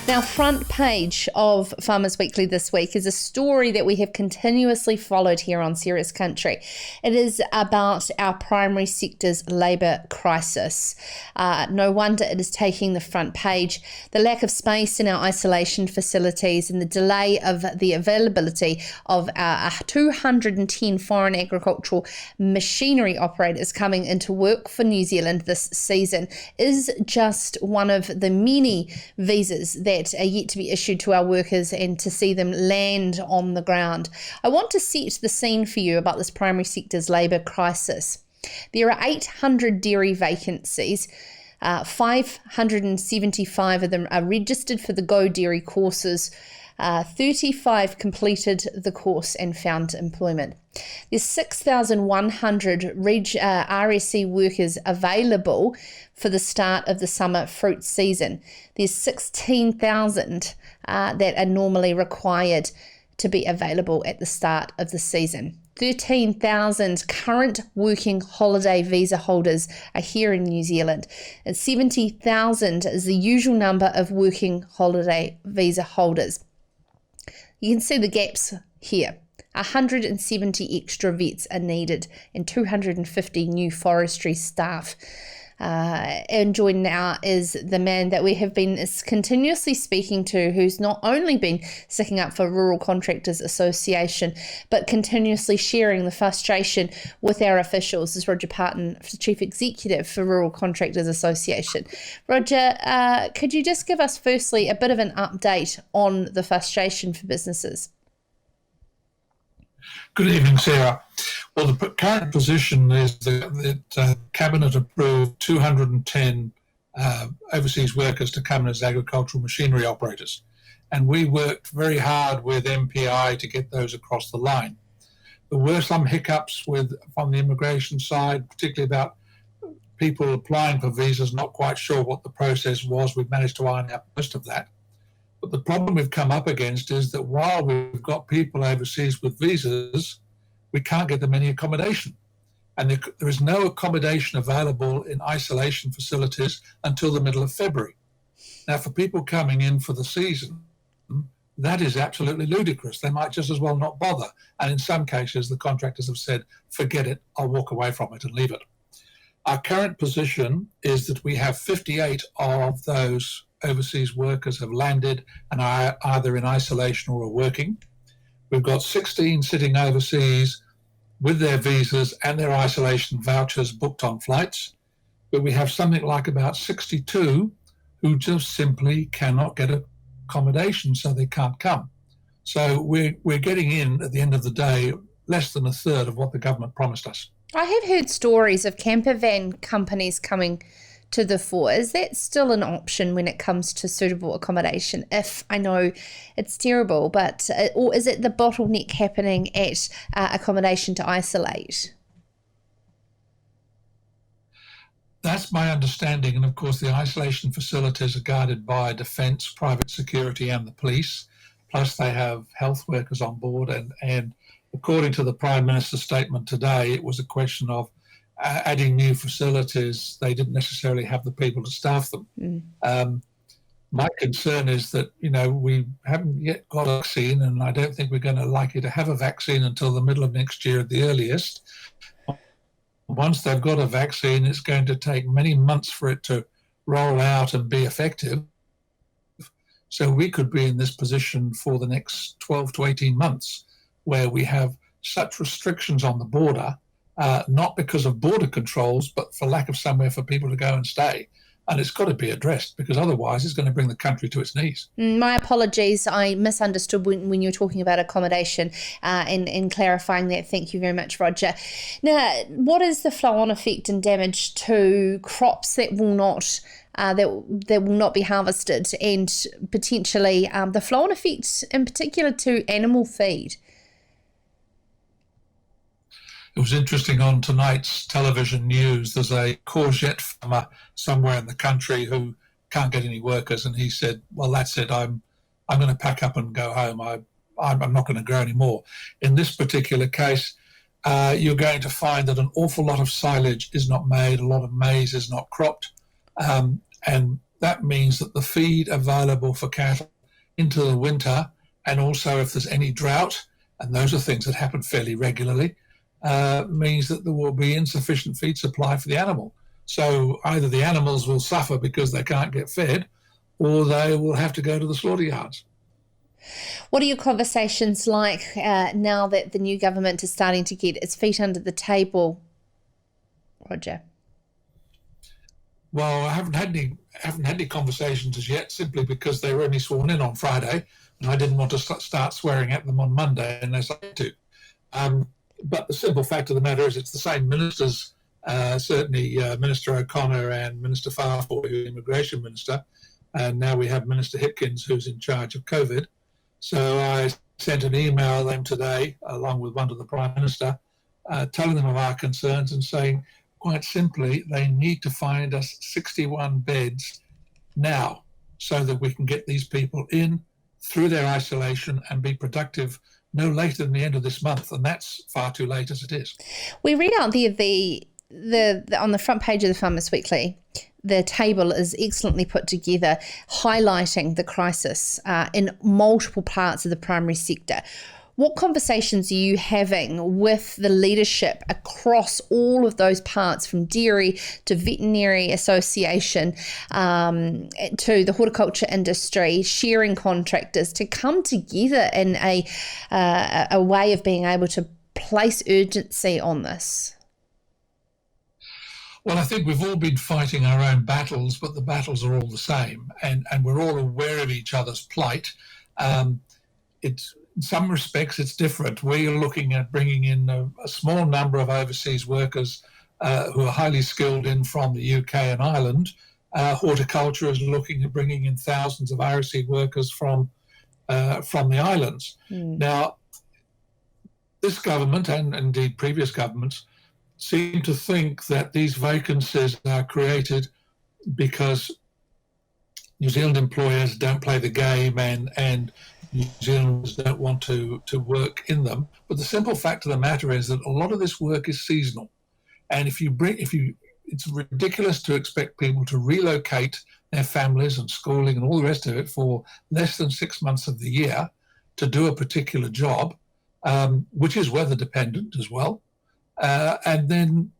Now, front page of Farmers Weekly this week is a story that we have continuously followed here on Serious Country. It is about our primary sector's labour crisis. No wonder it is taking the front page. The lack of space in our isolation facilities and the delay of the availability of our 210 foreign agricultural machinery operators coming into work for New Zealand this season is just one of the many visas that are yet to be issued to our workers and to see them land on the ground. I want to set the scene for you about this primary sector's labour crisis. There are 800 dairy vacancies. 575 of them are registered for the Go Dairy courses. 35 completed the course and found employment. There's 6,100 RSE workers available for the start of the summer fruit season. There's 16,000 that are normally required to be available at the start of the season. 13,000 current working holiday visa holders are here in New Zealand, and 70,000 is the usual number of working holiday visa holders. You can see the gaps here. 170 extra vets are needed and 250 new forestry staff. And joined now is the man that we have been continuously speaking to, who's not only been sticking up for Rural Contractors Association, but continuously sharing the frustration with our officials. This is Roger Parton, Chief Executive for Rural Contractors Association. Roger, could you just give us firstly a bit of an update on the frustration for businesses? Good evening, Sarah. Well, the current position is that Cabinet approved 210 overseas workers to come as agricultural machinery operators. And we worked very hard with MPI to get those across the line. There were some hiccups from the immigration side, particularly about people applying for visas, not quite sure what the process was. We've managed to iron out most of that. But the problem we've come up against is that while we've got people overseas with visas, we can't get them any accommodation. And there is no accommodation available in isolation facilities until the middle of February. Now, for people coming in for the season, that is absolutely ludicrous. They might just as well not bother. And in some cases, the contractors have said, forget it, I'll walk away from it and leave it. Our current position is that we have 58 of those overseas workers have landed and are either in isolation or are working. We've got 16 sitting overseas with their visas and their isolation vouchers booked on flights, but we have something like about 62 who just simply cannot get accommodation, so they can't come. So we're getting in, at the end of the day, less than a third of what the government promised us. I have heard stories of camper van companies coming to the fore. Is that still an option when it comes to suitable accommodation? If I know it's terrible, but or is it the bottleneck happening at accommodation to isolate? That's my understanding. And of course, the isolation facilities are guarded by Defence, private security and the police. Plus they have health workers on board. And according to the Prime Minister's statement today, it was a question of adding new facilities. They didn't necessarily have the people to staff them. My concern is that, we haven't yet got a vaccine, and I don't think we're going to likely to have a vaccine until the middle of next year at the earliest. Once they've got a vaccine, it's going to take many months for it to roll out and be effective. So we could be in this position for the next 12 to 18 months where we have such restrictions on the border, not because of border controls, but for lack of somewhere for people to go and stay. And it's got to be addressed, because otherwise it's going to bring the country to its knees. My apologies. I misunderstood when you were talking about accommodation and clarifying that. Thank you very much, Roger. Now, what is the flow-on effect and damage to crops that will not that will not be harvested, and potentially the flow-on effect in particular to animal feed? It was interesting on tonight's television news, there's a courgette farmer somewhere in the country who can't get any workers, and he said, well, that's it, I'm going to pack up and go home. I'm not going to grow anymore. In this particular case, you're going to find that an awful lot of silage is not made, a lot of maize is not cropped, and that means that the feed available for cattle into the winter, and also if there's any drought, and those are things that happen fairly regularly, means that there will be insufficient feed supply for the animal. So either the animals will suffer because they can't get fed, or they will have to go to the slaughter yards. What are your conversations like now that the new government is starting to get its feet under the table, Roger? Well, I haven't had any conversations as yet, simply because they were only sworn in on Friday, and I didn't want to start swearing at them on Monday unless I had to. But the simple fact of the matter is, it's the same ministers. Certainly, Minister O'Connor and Minister Farford, who's Immigration Minister, and now we have Minister Hipkins, who's in charge of COVID. So I sent an email to them today, along with one to the Prime Minister, telling them of our concerns and saying, quite simply, they need to find us 61 beds now so that we can get these people in through their isolation and be productive no later than the end of this month. And that's far too late as it is. We read out there the on the front page of the Farmers Weekly, the table is excellently put together, highlighting the crisis in multiple parts of the primary sector. What conversations are you having with the leadership across all of those parts, from dairy to veterinary association to the horticulture industry, sharing contractors, to come together in a way of being able to place urgency on this? Well, I think we've all been fighting our own battles, but the battles are all the same, and we're all aware of each other's plight. It's, in some respects, it's different. We are looking at bringing in a small number of overseas workers who are highly skilled in from the UK and Ireland. Horticulture is looking at bringing in thousands of Irish workers from the islands. Now, this government, and indeed previous governments, seem to think that these vacancies are created because New Zealand employers don't play the game and New Zealanders don't want to work in them. But the simple fact of the matter is that a lot of this work is seasonal. And it's ridiculous to expect people to relocate their families and schooling and all the rest of it for less than 6 months of the year to do a particular job, which is weather dependent as well. And then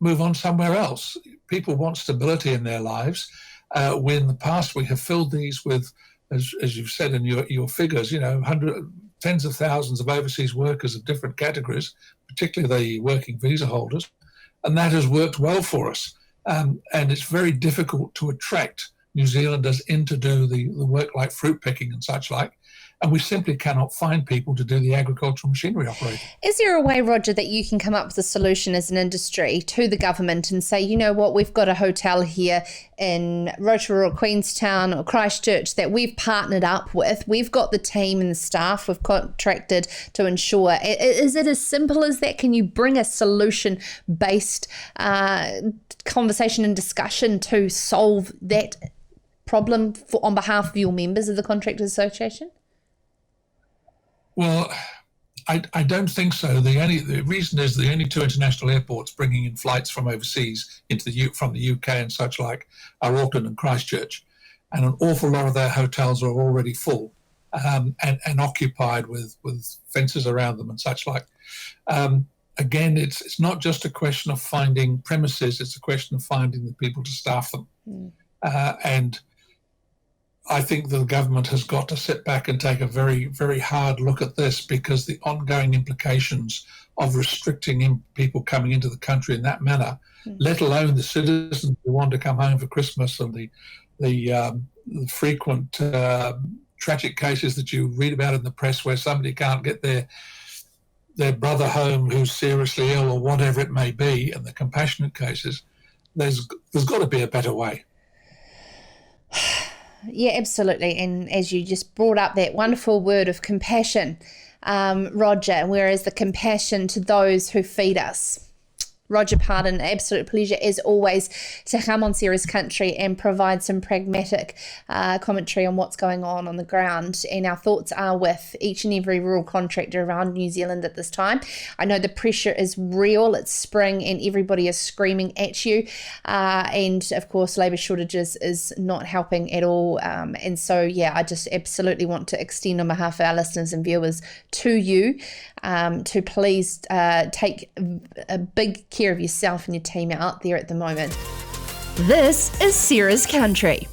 move on somewhere else. People want stability in their lives. In the past, we have filled these with, as you've said in your figures, tens of thousands of overseas workers of different categories, particularly the working visa holders, and that has worked well for us. And it's very difficult to attract New Zealanders in to do the work like fruit picking and such like. And we simply cannot find people to do the agricultural machinery operating. Is there a way, Roger, that you can come up with a solution as an industry to the government and say, you know what, we've got a hotel here in Rotorua or Queenstown or Christchurch that we've partnered up with. We've got the team and the staff we've contracted to ensure. Is it as simple as that? Can you bring a solution-based conversation and discussion to solve that problem on behalf of your members of the Contractors Association? Well, I don't think so. The reason is the only two international airports bringing in flights from overseas from the UK and such like are Auckland and Christchurch, and an awful lot of their hotels are already full and occupied with fences around them and such like. Again, it's not just a question of finding premises; it's a question of finding the people to staff them, and I think the government has got to sit back and take a very, very hard look at this, because the ongoing implications of restricting people coming into the country in that manner, let alone the citizens who want to come home for Christmas, and the frequent tragic cases that you read about in the press where somebody can't get their brother home who's seriously ill or whatever it may be, and the compassionate cases, there's got to be a better way. Yeah, absolutely. And as you just brought up that wonderful word of compassion, Roger, whereas the compassion to those who feed us, Roger Parton, absolute pleasure as always to come on Sarah's Country and provide some pragmatic commentary on what's going on the ground. And our thoughts are with each and every rural contractor around New Zealand at this time. I know the pressure is real, it's spring and everybody is screaming at you. And of course, labour shortages is not helping at all. And so, yeah, I just absolutely want to extend on behalf of our listeners and viewers to you to please take a big care of yourself and your team out there at the moment. This is Sarah's Country.